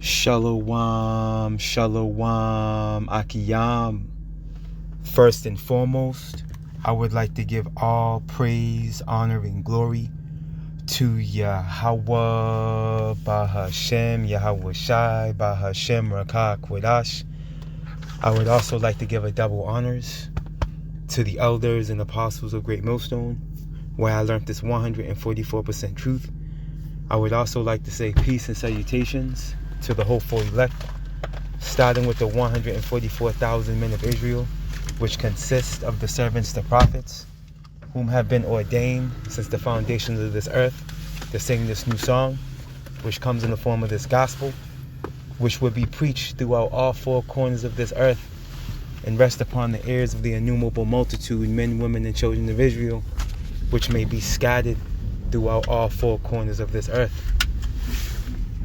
Shalom, shalom, akiyam. First and foremost, I would like to give all praise, honor, and glory to Yahweh, Bahashem, Yahweh Shai, Bahashem, Rakah, Kwadash. I would also like to give a double honors to the elders and apostles of Great Millstone, where I learned this 144% truth. I would also like to say peace and salutations to the hopeful elect, starting with the 144,000 men of Israel, which consist of the servants, the prophets, whom have been ordained since the foundations of this earth to sing this new song, which comes in the form of this gospel, which will be preached throughout all four corners of this earth and rest upon the ears of the innumerable multitude, men, women, and children of Israel, which may be scattered throughout all four corners of this earth.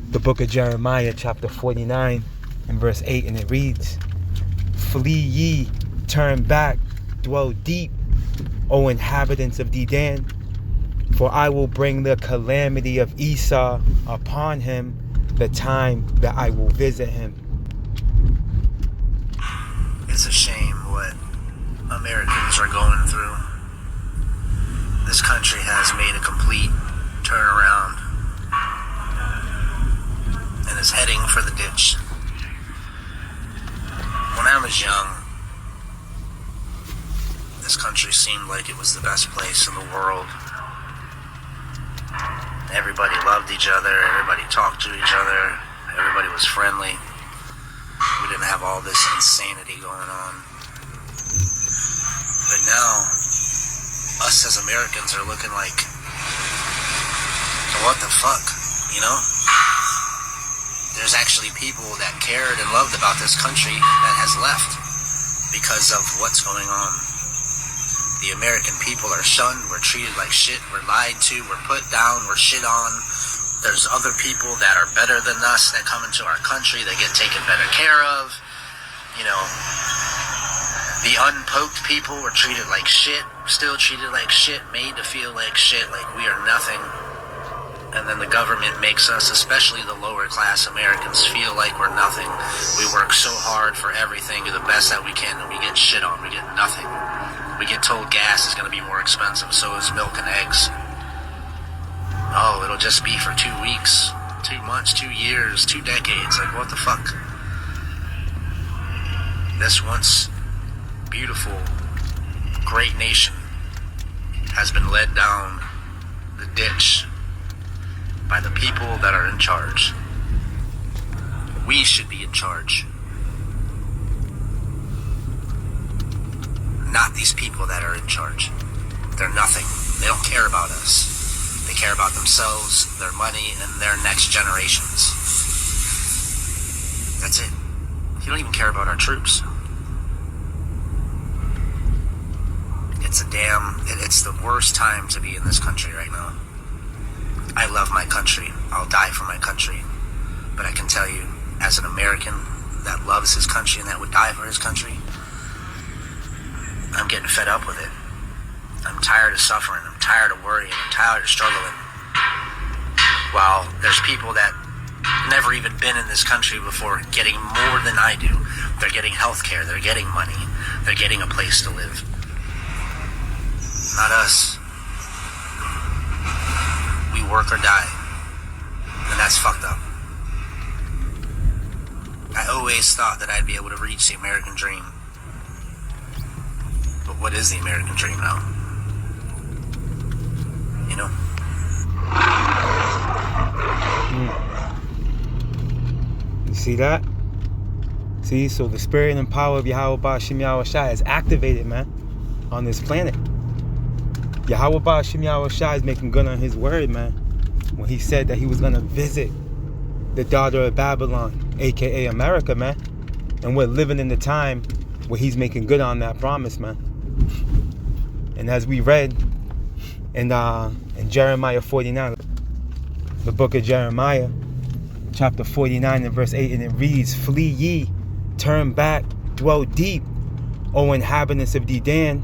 The book of Jeremiah, chapter 49, and verse 8, and it reads, "Flee ye, turn back, dwell deep, O inhabitants of Dedan, for I will bring the calamity of Esau upon him, the time that I will visit him." It's a shame what Americans are going through. This country has made a complete turnaround and is heading for the ditch. When I was young, this country seemed like it was the best place in the world. Everybody loved each other, everybody talked to each other, everybody was friendly. We didn't have all this insanity going on. But now, us as Americans are looking like, what the fuck, you know? There's actually people that cared and loved about this country that has left because of what's going on. The American people are shunned, we're treated like shit, we're lied to, we're put down, we're shit on. There's other people that are better than us that come into our country that get taken better care of. You know, the unpoked people were treated like shit, still treated like shit, made to feel like shit, like we are nothing. And then the government makes us, especially the lower class Americans, feel like we're nothing. We work so hard for everything, do the best that we can, and we get shit on. We get nothing. We get told gas is going to be more expensive, so is milk and eggs. Oh, it'll just be for 2 weeks, 2 months, 2 years, 2 decades. Like, what the fuck? This once beautiful, great nation has been led down the ditch by the people that are in charge. We should be in charge. Not these people that are in charge. They're nothing. They don't care about us. They care about themselves, their money, and their next generations. That's it. You don't even care about our troops. It's the worst time to be in this country right now. I love my country. I'll die for my country. But I can tell you, as an American that loves his country and that would die for his country, I'm getting fed up with it. I'm tired of suffering. I'm tired of worrying. I'm tired of struggling. While there's people that never even been in this country before getting more than I do. They're getting health care. They're getting money. They're getting a place to live. Not us. We work or die. And that's fucked up. I always thought that I'd be able to reach the American dream. But what is the American dream now? You know? You see that? See, so the spirit and power of Yahweh Ba'ashem Yahweh Shai is activated, man, on this planet. Yahweh Ba'ashem Yahweh Shai is making good on his word, man, when he said that he was going to visit the daughter of Babylon, aka America, man. And we're living in the time where he's making good on that promise, man. And as we read in Jeremiah 49, the book of Jeremiah, chapter 49 and verse 8, and it reads, "Flee ye, turn back, dwell deep, O inhabitants of Dedan,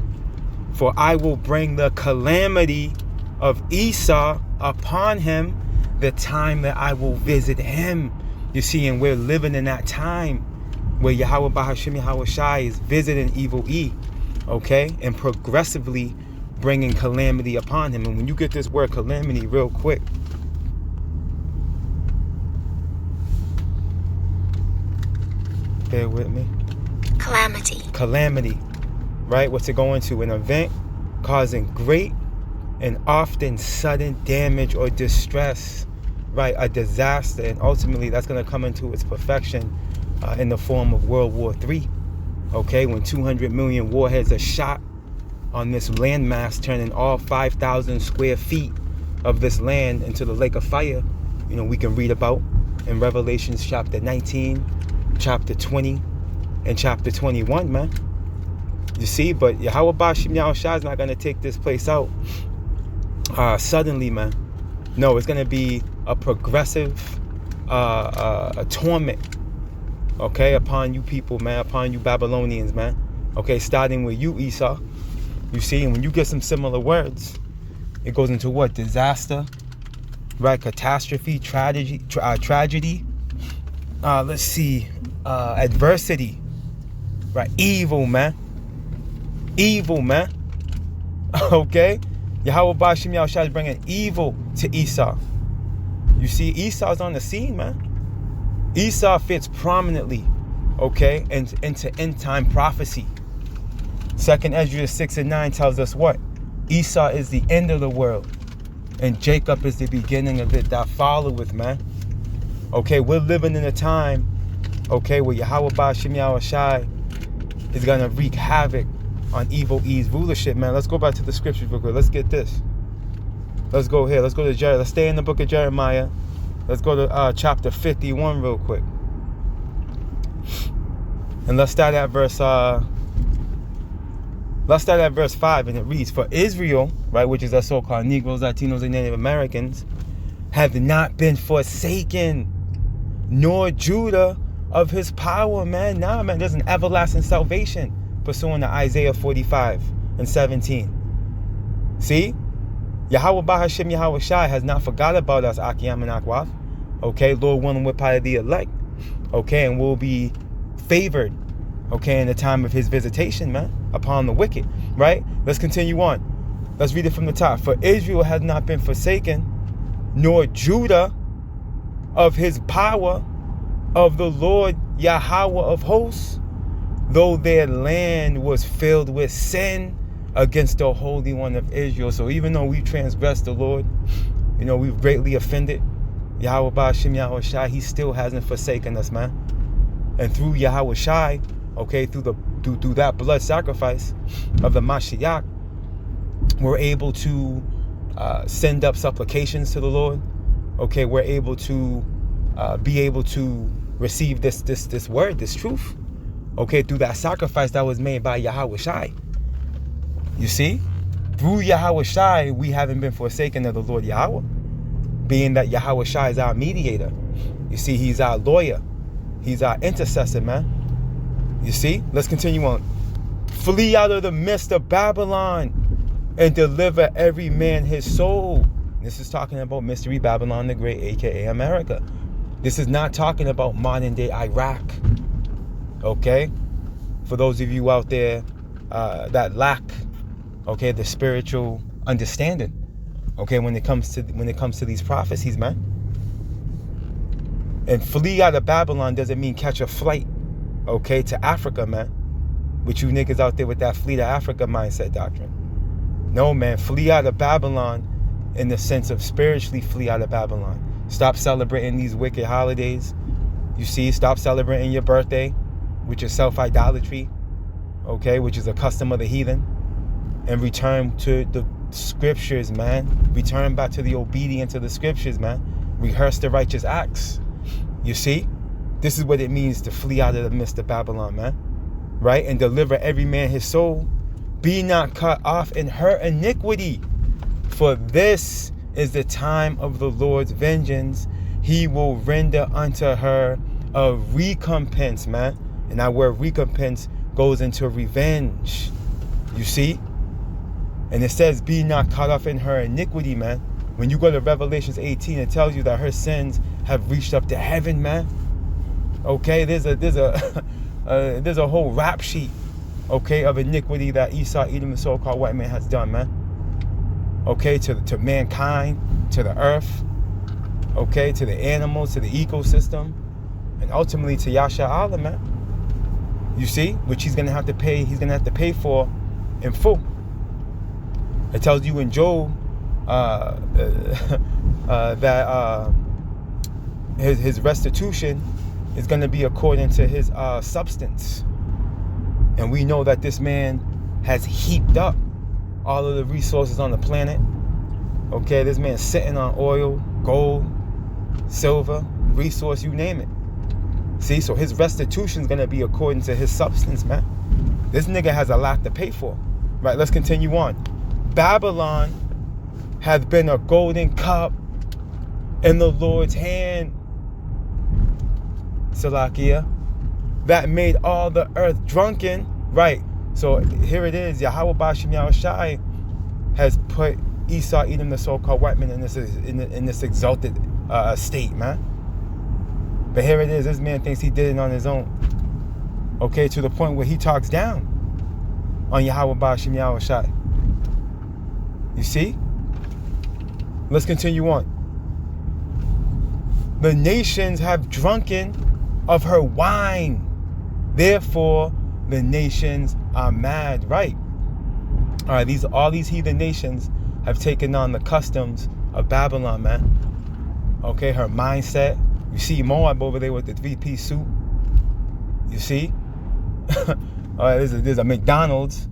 for I will bring the calamity of Esau upon him, the time that I will visit him." You see, and we're living in that time where Yahweh Bahashim Yahweh Shai is visiting evil E, okay, and progressively bringing calamity upon him. And when you get this word calamity real quick, bear with me. Calamity, right? What's it going to? An event causing great and often sudden damage or distress, right? A disaster, and ultimately that's going to come into its perfection in the form of World War III, okay? When 200 million warheads are shot on this landmass, turning all 5,000 square feet of this land into the lake of fire, you know, we can read about in Revelations chapter 19, chapter 20, and chapter 21, man. You see, but Yahweh Bashim Yahweh Shai is not going to take this place out suddenly, man. No, it's going to be a progressive a torment, okay, upon you people, man, upon you Babylonians, man. Okay, starting with you, Esau. You see, and when you get some similar words, it goes into what? Disaster, right? Catastrophe, tragedy. Let's see, adversity, right? Evil, man. Okay, Yahweh Bashim Yahweh Shai is bringing evil to Esau. You see, Esau's on the scene, man. Esau fits prominently, okay, into end time prophecy. 2nd Ezra 6 and 9 tells us what? Esau is the end of the world, and Jacob is the beginning of it that followeth, man. Okay, we're living in a time, okay, where Yahweh Bashim Yahweh Shai is gonna wreak havoc on evil E's rulership, man. Let's go back to the scriptures real quick. Let's get this. Let's go here. Let's go to Jeremiah. Let's stay in the book of Jeremiah. Let's go to chapter 51 real quick. And let's start at verse 5, and it reads, "For Israel," right, which is our so-called Negroes, Latinos, and Native Americans, "have not been forsaken, nor Judah of his power," man. Nah, man, there's an everlasting salvation pursuant to Isaiah 45 and 17. See? Yahweh Bahashim Yahweh Shai has not forgot about us, Akiyam and Akwaf. Okay, Lord willing, we're part of the elect. Okay, and we'll be favored, okay, in the time of his visitation, man, upon the wicked, right? Let's continue on. Let's read it from the top. "For Israel has not been forsaken, nor Judah of his power, of the Lord Yahweh of hosts, though their land was filled with sin against the Holy One of Israel." So even though we transgressed the Lord, you know, we've greatly offended Yahweh Bashim Yahweh Shai, he still hasn't forsaken us, man. And through Yahweh Shai, okay, through that blood sacrifice of the Mashiach, we're able to send up supplications to the Lord. Okay, we're able to be able to receive this word, this truth. Okay, through that sacrifice that was made by Yahweh Shai. You see, through Yahweh Shai, we haven't been forsaken of the Lord Yahweh, being that Yahweh Shai is our mediator. You see, he's our lawyer. He's our intercessor, man. You see, let's continue on. "Flee out of the midst of Babylon and deliver every man his soul." This is talking about Mystery Babylon the Great, aka America. This is not talking about modern day Iraq. Okay, for those of you out there that lack, okay, the spiritual understanding, okay, when it comes to these prophecies, man. And flee out of Babylon doesn't mean catch a flight, okay, to Africa, man. With you niggas out there with that flee to Africa mindset doctrine. No, man, flee out of Babylon in the sense of spiritually flee out of Babylon. Stop celebrating these wicked holidays. You see, stop celebrating your birthday, which is self-idolatry, okay, which is a custom of the heathen, and return to the scriptures, man. Return back to the obedience of the scriptures, man. Rehearse the righteous acts. You see, this is what it means to flee out of the midst of Babylon, man, right? And deliver every man his soul. Be not cut off in her iniquity, for this is the time of the Lord's vengeance. He will render unto her a recompense, man. And that word recompense goes into revenge. You see? And it says, be not cut off in her iniquity, man. When you go to Revelations 18, it tells you that her sins have reached up to heaven, man. Okay, there's a whole rap sheet, okay, of iniquity that Esau, Edom, the so-called white man, has done, man. Okay, to mankind, to the earth, okay, to the animals, to the ecosystem, and ultimately to Yasha Allah, man. You see, which he's gonna have to pay. He's gonna have to pay for in full. It tells you in Job that his restitution is going to be according to his substance. And we know that this man has heaped up all of the resources on the planet. Okay, this man's sitting on oil, gold, silver, resource, you name it. See, so his restitution is going to be according to his substance, man. This nigga has a lot to pay for. Right, let's continue on. Babylon hath been a golden cup in the Lord's hand, Salakia, that made all the earth drunken. Right, so here it is. Yahweh Bashim Yahushai has put Esau, Edom, the so-called white man, in this exalted state, man. But here it is. This man thinks he did it on his own. Okay, to the point where he talks down on Yahweh Bashim Yahushai. You see? Let's continue on. The nations have drunken of her wine. Therefore, the nations are mad. Right. All right, all these heathen nations have taken on the customs of Babylon, man. Okay, her mindset. You see Moab over there with the three-piece suit. You see? All right, there's a McDonald's.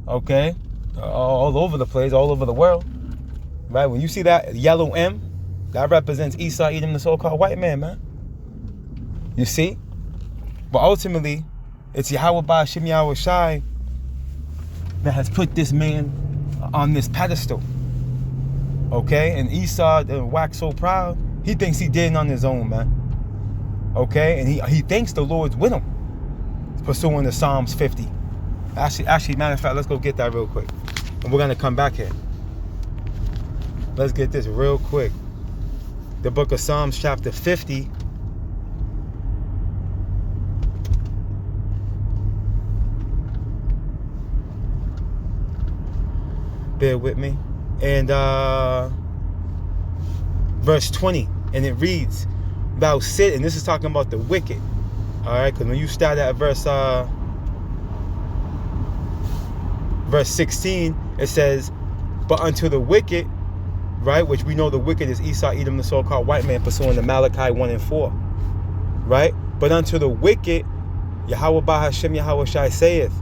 Okay? All over the place, all over the world. Right? When you see that yellow M, that represents Esau, Edom, the so-called white man. You see? But ultimately, it's Yahweh Ba'ashim Yahushai that has put this man on this pedestal. Okay? And Esau waxed so proud, he thinks he did it on his own, man. Okay? And he thinks the Lord's with him. Pursuing the Psalms 50. Actually, matter of fact, let's go get that real quick. And we're going to come back here. Let's get this real quick. The book of Psalms chapter 50. Bear with me. And verse 20. And it reads, thou sit, and this is talking about the wicked. Alright, because when you start at verse 16, it says, but unto the wicked, right, which we know the wicked is Esau, Edom, the so-called white man, pursuing the Malachi 1 and 4. Right? But unto the wicked, Yahweh Ba'ashim Yahushai saith,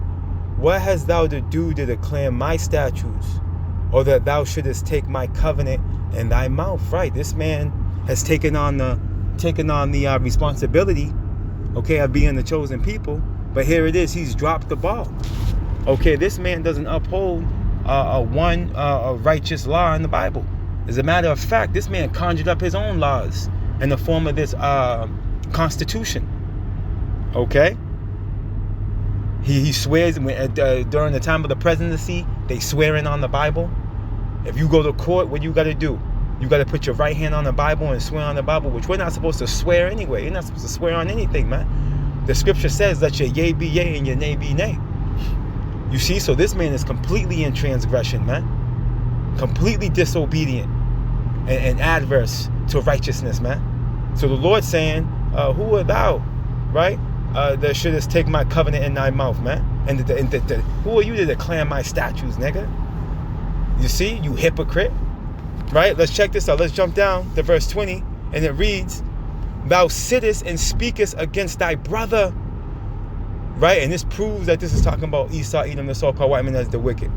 what hast thou to do to declare my statutes, or that thou shouldest take my covenant in thy mouth? Right? This man has taken on the responsibility, okay, of being the chosen people. But here it is, he's dropped the ball. Okay, this man doesn't uphold a righteous law in the Bible. As a matter of fact, this man conjured up his own laws in the form of this constitution. Okay? He swears during the time of the presidency, they swearing on the Bible. If you go to court, what you got to do? You got to put your right hand on the Bible and swear on the Bible, which we're not supposed to swear anyway. You're not supposed to swear on anything, man. The scripture says, let your yea be yea and your nay be nay. You see, so this man is completely in transgression, man. Completely disobedient and adverse to righteousness, man. So the Lord's saying, who art thou, right? That shouldest take my covenant in thy mouth, man. And who are you to declare my statutes, nigga? You see, you hypocrite. Right? Let's check this out. Let's jump down to verse 20. And it reads, thou sittest and speakest against thy brother. Right? And this proves that this is talking about Esau, Edom, the so-called white man, as the wicked.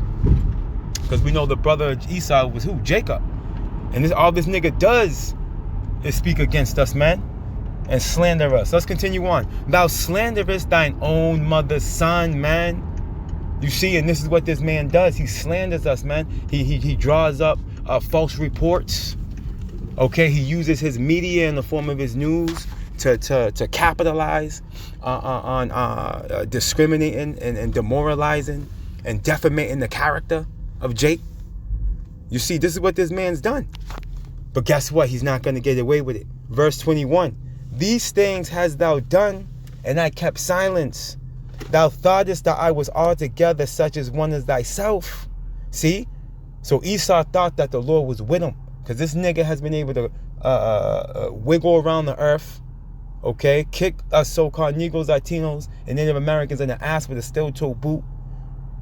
Because we know the brother of Esau was who? Jacob. And all this nigga does is speak against us, man. And slander us. Let's continue on. Thou slanderest thine own mother's son, man. You see, and this is what this man does. He slanders us, man. He draws up false reports. Okay, he uses his media in the form of his news to capitalize on discriminating and demoralizing and defamating the character of Jake. You see, this is what this man's done. But guess what? He's not going to get away with it. Verse 21. These things hast thou done, and I kept silence. Thou thoughtest that I was altogether such as one as thyself. See? So Esau thought that the Lord was with him, because this nigga has been able to wiggle around the earth, okay? Kick us so-called Negroes, Latinos, and Native Americans in the ass with a steel-toe boot,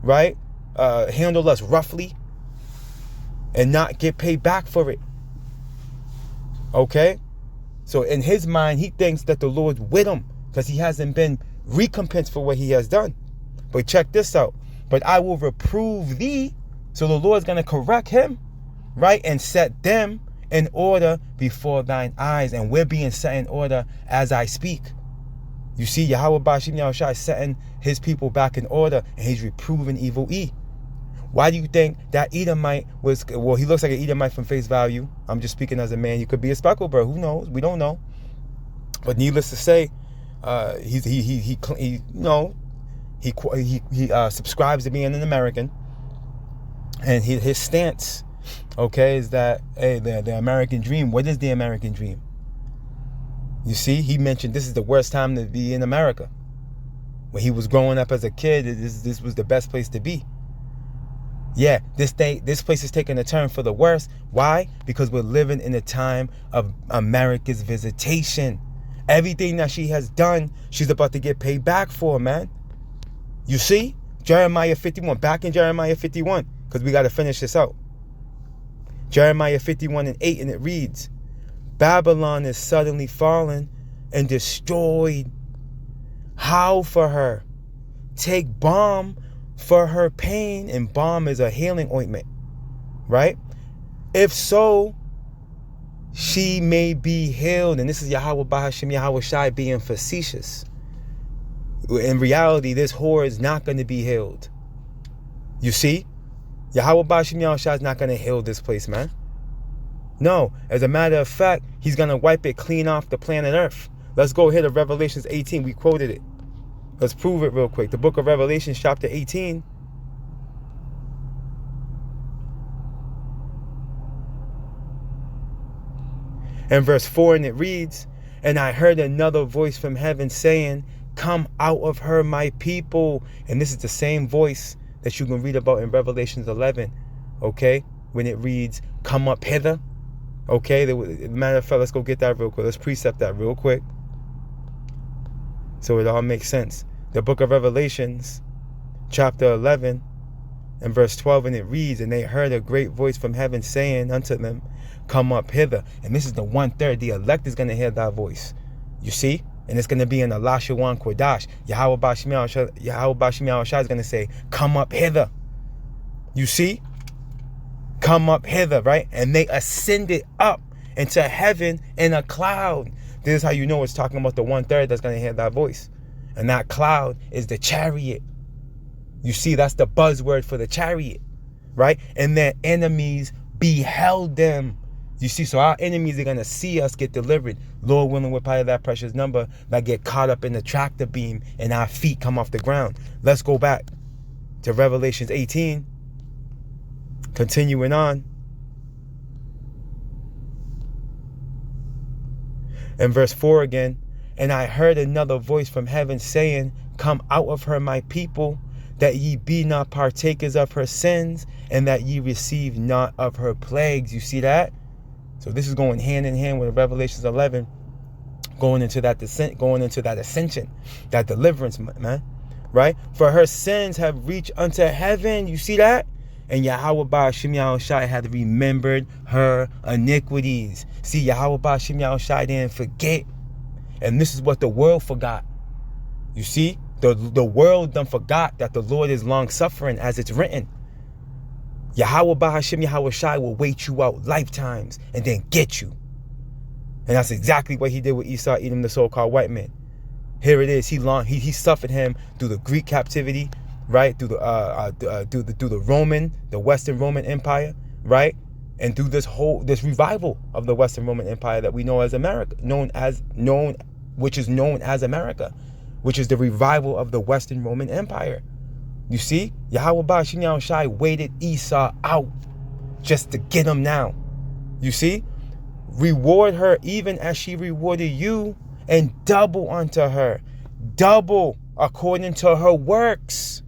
right? Handle us roughly and not get paid back for it, okay? So in his mind, he thinks that the Lord's with him because he hasn't been recompensed for what he has done. But check this out. But I will reprove thee. So the Lord's going to correct him, right? And set them in order before thine eyes. And we're being set in order as I speak. You see, Yahweh Bashim Yahushua is setting his people back in order, and he's reproving evil E. Why do you think that Edomite was, well, he looks like an Edomite from face value. I'm just speaking as a man. He could be a speckled bird. Who knows? We don't know. But needless to say, he subscribes to being an American. And his stance, okay, is that, hey, the American dream. What is the American dream? You see, he mentioned this is the worst time to be in America. When he was growing up as a kid, this was the best place to be. Yeah, this place is taking a turn for the worse. Why? Because we're living in a time of America's visitation. Everything that she has done, she's about to get paid back for, man. You see? Jeremiah 51. Back in Jeremiah 51. Because we got to finish this out. Jeremiah 51:8, and it reads, Babylon is suddenly fallen and destroyed. Howl for her. Take balm for her pain, and balm is a healing ointment, right? If so, she may be healed. And this is Yahweh Bahashim Yahweh Shai being facetious. In reality, this whore is not going to be healed. You see? Yahweh Bahashim Yahweh Shai is not going to heal this place, man. No, as a matter of fact, he's going to wipe it clean off the planet Earth. Let's go ahead to Revelations 18. We quoted it. Let's prove it real quick. The book of Revelation, chapter 18. And verse 4, and it reads, And I heard another voice from heaven saying, Come out of her, my people. And this is the same voice that you can read about in Revelations 11. Okay? When it reads, Come up hither. Okay? Matter of fact, let's go get that real quick. Let's precept that real quick, so it all makes sense. The book of Revelations, chapter 11, and verse 12, and it reads, And they heard a great voice from heaven saying unto them, Come up hither. And this is the 1/3. The elect is going to hear that voice. You see? And it's going to be in Elashawan Kodash. Yahweh Bashim Yahushua is going to say, Come up hither. You see? Come up hither, right? And they ascended up into heaven in a cloud. This is how you know it's talking about the 1/3 that's going to hear that voice. And that cloud is the chariot. You see, that's the buzzword for the chariot, right? And their enemies beheld them. You see, so our enemies are going to see us get delivered. Lord willing, we're part of that precious number that get caught up in the tractor beam and our feet come off the ground. Let's go back to Revelations 18. Continuing on. And verse 4 again. And I heard another voice from heaven saying, Come out of her, my people, that ye be not partakers of her sins, and that ye receive not of her plagues. You see that? So this is going hand in hand with Revelations 11, going into that descent, going into that ascension, that deliverance, man. Right? For her sins have reached unto heaven. You see that? And Yahweh Ba'ashim Yahushai had remembered her iniquities. See, Yahweh Ba'ashim Yahushai didn't forget. And this is what the world forgot. You see, the world done forgot that the Lord is long suffering, as it's written. Yahweh Bahashim Yahushai will wait you out lifetimes and then get you. And that's exactly what he did with Esau, Edom, the so-called white man. Here it is. He suffered him through the Greek captivity, right? Through the Roman, the Western Roman Empire, right? And through this revival of the Western Roman Empire that we know as America, which is known as America, which is the revival of the Western Roman Empire. You see, Yahweh Ba'ashim Yahushai waited Esau out just to get him now. You see, reward her even as she rewarded you, and double unto her, double according to her works.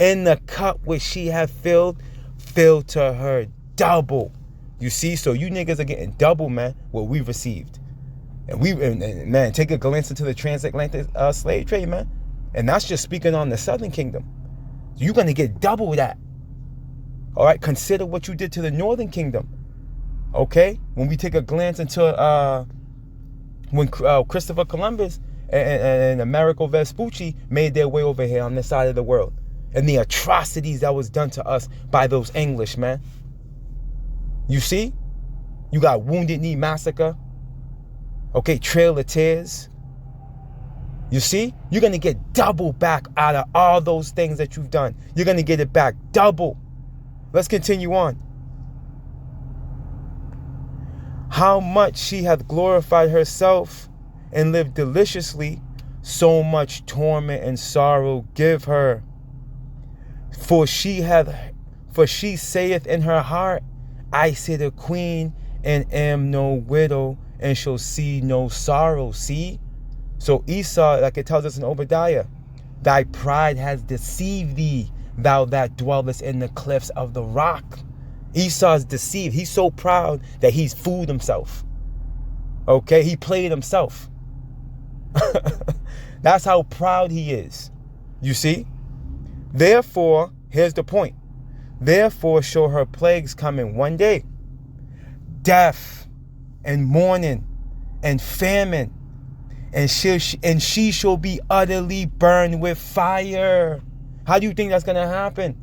In the cup which she hath filled, fill to her double. You see, so you niggas are getting double, man, what we received. And man, take a glance into the transatlantic slave trade, man. And that's just speaking on the Southern Kingdom. You're going to get double that. All right, consider what you did to the Northern Kingdom. Okay, when we take a glance into when Christopher Columbus and Amerigo Vespucci made their way over here on this side of the world, and the atrocities that was done to us by those English, man. You see, you got Wounded Knee Massacre. Okay, Trail of Tears. You see, you're going to get double back out of all those things that you've done. You're going to get it back double. Let's continue on. How much she hath glorified herself and lived deliciously, so much torment and sorrow give her. For she saith in her heart, I sit a queen and am no widow and shall see no sorrow. See? So Esau, like it tells us in Obadiah, thy pride has deceived thee, thou that dwellest in the cliffs of the rock. Esau's deceived. He's so proud that he's fooled himself. Okay? He played himself. That's how proud he is. You see? Therefore, here's the point. Therefore shall her plagues come in one day. Death and mourning and famine. And she shall be utterly burned with fire. How do you think that's going to happen?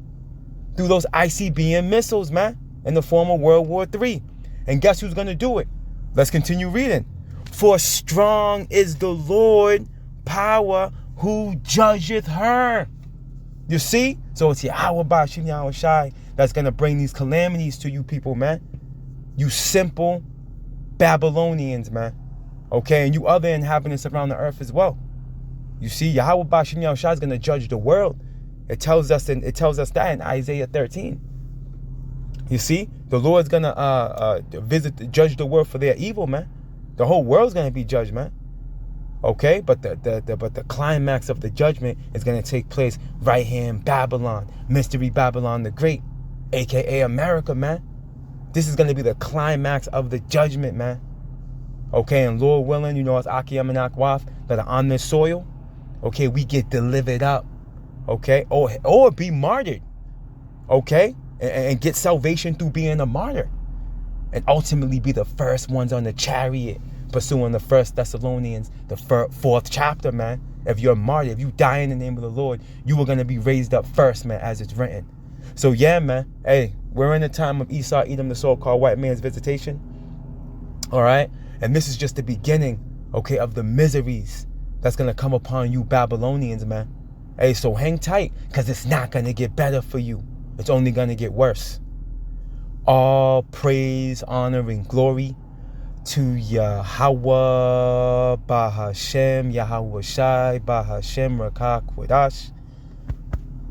Through those ICBM missiles, man, in the form of World War III. And guess who's going to do it? Let's continue reading. For strong is the Lord power who judgeth her. You see? So it's Yahweh Bashim Yahweh Shai that's going to bring these calamities to you people, man. You simple Babylonians, man. Okay? And you other inhabitants around the earth as well. You see? Yahweh Bashim Yahweh Shai is going to judge the world. It tells us that in Isaiah 13. You see, the Lord's gonna judge the world for their evil, man. The whole world's gonna be judged, man. Okay, but the climax of the judgment is gonna take place right here in Babylon, Mystery Babylon the Great, aka America, man. This is gonna be the climax of the judgment, man. Okay, and Lord willing, you know, it's Akiyam and Akwaf that are on this soil. Okay, we get delivered up. Okay, or be martyred, okay, and get salvation through being a martyr, and ultimately be the first ones on the chariot, pursuing the 1 Thessalonians, the 4th chapter, man. If you're a martyr, if you die in the name of the Lord, you are going to be raised up first, man, as it's written. So yeah, man, hey, we're in the time of Esau, Edom, the so-called white man's visitation, all right, and this is just the beginning, okay, of the miseries that's going to come upon you Babylonians, man. Hey, so hang tight, because it's not going to get better for you. It's only going to get worse. All praise, honor, and glory to Yahweh, Bahashem, Yahweh Shai, Bahashem, Rakak, Wadash.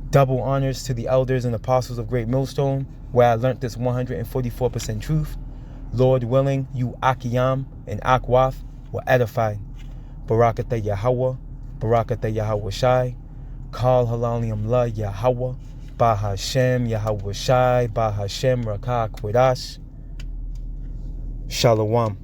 Double honors to the elders and apostles of Great Millstone, where I learned this 144% truth. Lord willing, you Akiyam and Akwaf will edify. Barakatah Yahweh, Barakatah Yahweh Shai. Kal Halalium La Yahweh, Bahashem, Yahweh Shai, Bahashem, Rakak, Wadash. Shalom.